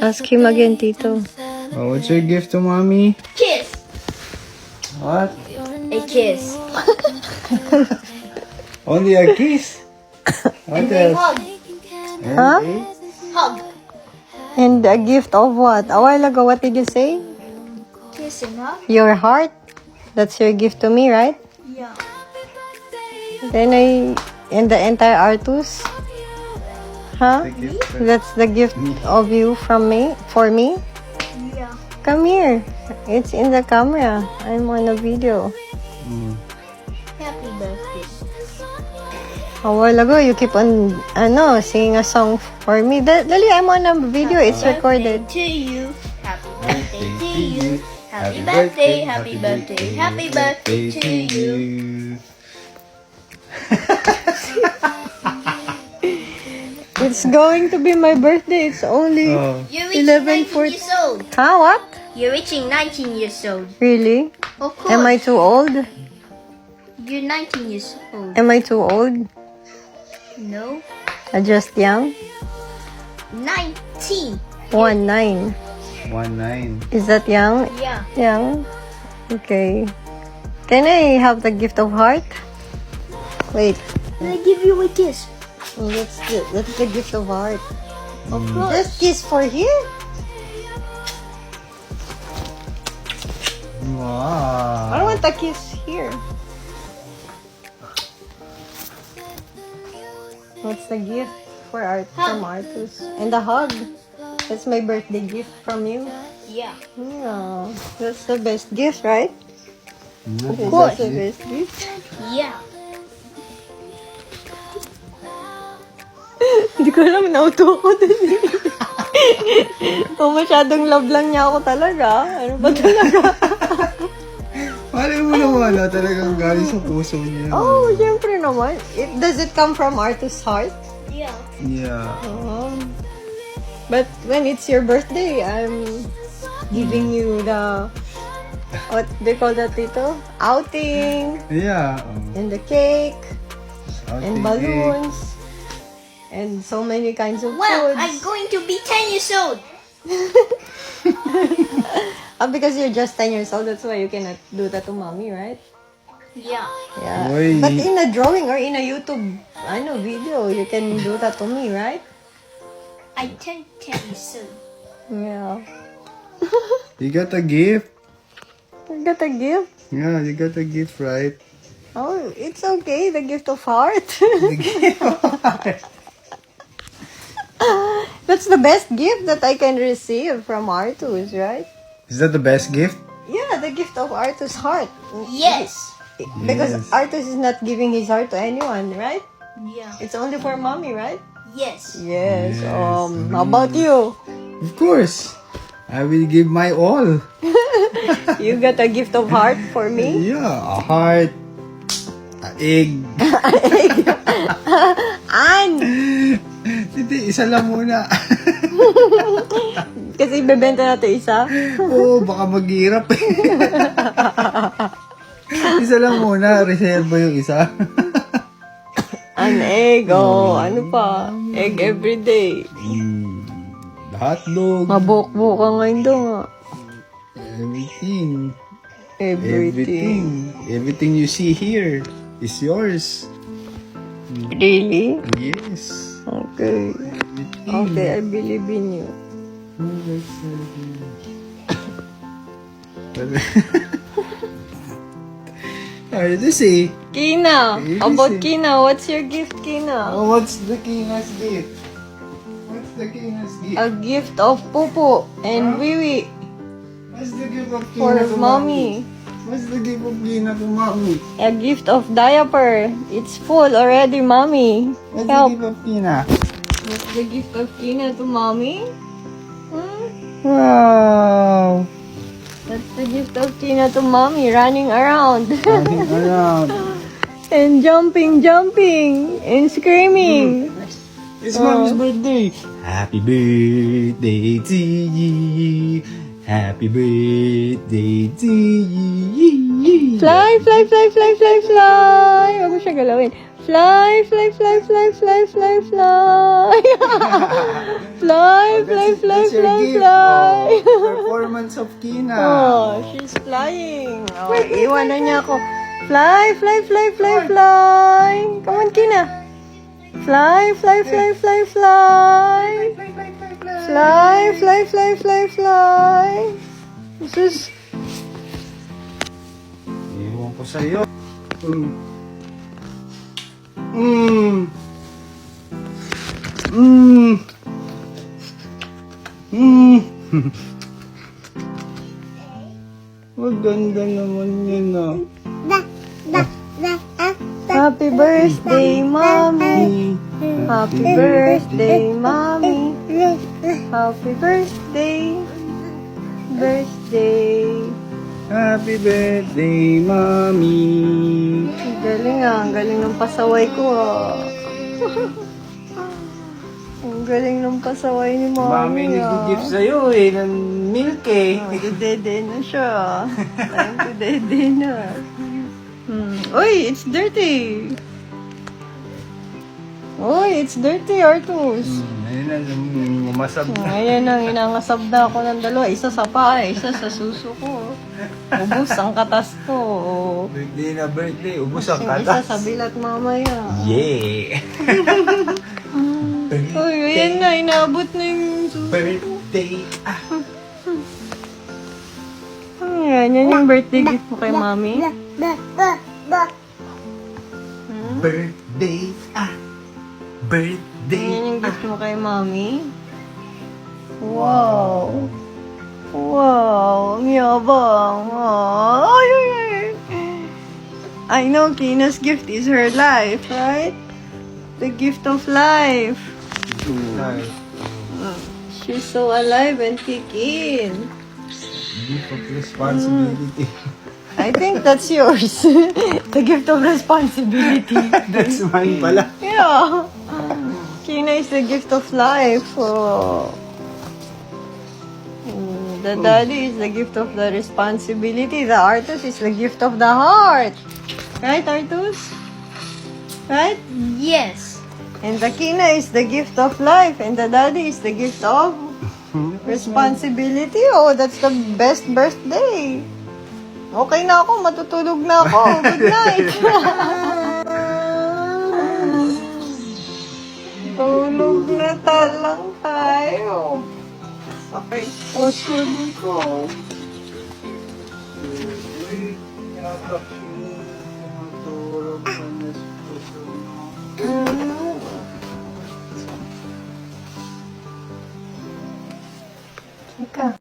Ask him again, Tito. Oh, what's your gift to mommy? Kiss. What? A kiss. Only a kiss? What else? Hug. Huh? Hug. And a gift of what? A while ago, what did you say? Kiss and hug. Your heart? That's your gift to me, right? Yeah. Then and the entire Artus? Huh? The gift for- That's the gift of you from me, for me? Yeah. Come here. It's in the camera. I'm on a video. Happy birthday. A while ago, you keep on, singing a song for me. Dali, I'm on a video. It's recorded. To you. Happy birthday to you. Happy birthday. Happy birthday. Happy birthday to you. It's going to be my birthday. It's only... Oh. You're reaching 19 years old. Huh? What? You're reaching 19 years old. Really? Of course. Am I too old? You're 19 years old. Am I too old? No. Just young? 19. 19. 19. Is that young? Yeah. Young? Okay. Can I have the gift of heart? Wait. Can I give you a kiss? Oh, that's the gift of heart. Of course. Just kiss for here? Wow. I want a kiss here. What's the gift for from Artus? And the hug. That's my birthday gift from you. Yeah. Yeah. That's the best gift, right? Of That's the best gift. Yeah. Hindi ko alam, nauto ako dun. Oh, masyadong love lang niya ako talaga. Ano ba talaga? Malay mo naman na talagang galing sa puso niya. Oh, syempre naman. Does it come from Artus' heart? Yeah. Yeah. But when it's your birthday, I'm giving you the, what do you call that, Tito? Outing, Yeah. and the cake, Outing and balloons, and so many kinds of Well, foods. I'm going to be 10 years old. Because you're just 10 years old, that's why you cannot do that to mommy, right? Yeah. Yeah. Oy. But in a drawing or in a YouTube, video, you can do that to me, right? I turn 10 years old. Yeah. You got a gift? You got a gift? Yeah, you got a gift, right? Oh, it's okay. The gift of heart. That's the best gift that I can receive from Artus, right? Is that the best gift? Yeah, the gift of Artus' heart. Yes. Because Yes. Artus is not giving his heart to anyone, right? Yeah. It's only for mommy, right? Yes. Yes. Yes. How about you? Of course. I will give my all. You got a gift of heart for me? Yeah, a heart, a egg. An! Hindi, isa lang muna. Kasi ibebenta natin isa. Oo, baka maghirap eh. Isa lang muna, reserva yung isa. An egg, ano pa? Egg everyday. Hotdog. Mabuk-buk ka ngayon doon. Everything. Everything. Everything you see here is yours. Really? Yes. Okay. Everything. Okay, I believe in you. Alright, let's see. Kina, Easy. about Kina, what's your gift, Kina? Oh, what's the Kina's gift? What's the Kina's gift? A gift of Pupu and Wiwi What's the gift of Kina for to mommy. What's the gift of Kina to mommy? A gift of diaper. It's full already, mommy. What's Help. the gift of Kina? What's the gift of Kina to mommy? Hmm? Wow! That's the gift of Kina to mommy, running around. Running around. And jumping, and screaming. It's mommy's birthday. Happy birthday to you. Happy birthday to you. Fly, fly, fly, fly, fly, fly. Huwag mo siya galawin. Fly, fly, fly, fly, fly, fly, fly. Fly, fly, fly, That's your fly, gift. fly. Oh, performance of Kina. Oh, she's flying. Oh, iwan na niya ako. Fly, fly, fly, fly, fly. Come on, Kina. Fly, fly, fly, fly, fly. Fly, fly, fly, fly, fly. This is... Iwan ko sa'yo. Mm. Mm. Mm. Maganda naman yun ah. Happy birthday, Mommy. Happy birthday, Mommy. Happy birthday. Birthday. Happy birthday, Mommy. Ang galing ah. Ang galing ng pasaway ko ah. Ang galing ng pasaway ni Mami, Mommy ah. nag-gift sa'yo eh, ng milk eh. Oh, dede na siya. Time to dede na. Uy, it's dirty. Uy, it's dirty, Artus. Ayun na, umasab na. Ayan ang inangasab na ako ng dalawa. Isa sa paa, isa sa suso ko. Ubus ang katas ko. Birthday na birthday, ubos ang Yung isa katas. sa bilat mamaya. Yeah! Uy, ayan na, inaabot na yung suso. Birthday! Ah. Ayan, yan yung birthday gift mo kay Mami. Birthday! Ah! Birthday! Yan yung gift mo kay Mami. Wow! Wow! Ang yabang! Ay, ay, ay! I know Kina's gift is her life, right? The gift of life. Nice. She's so alive and kicking. Gift of responsibility. I think that's yours. The gift of responsibility. That's mine pala. Yeah. Kina is the gift of life. Oh. The daddy is the gift of the responsibility. The artist is the gift of the heart. Right, Artus? Right? Yes. And the Kina is the gift of life. And the daddy is the gift of responsibility. Oh, that's the best birthday. Okay na ako. Matutulog na ako. Good night. Tulog na talang tayo. Okay. Osod ko. Ika.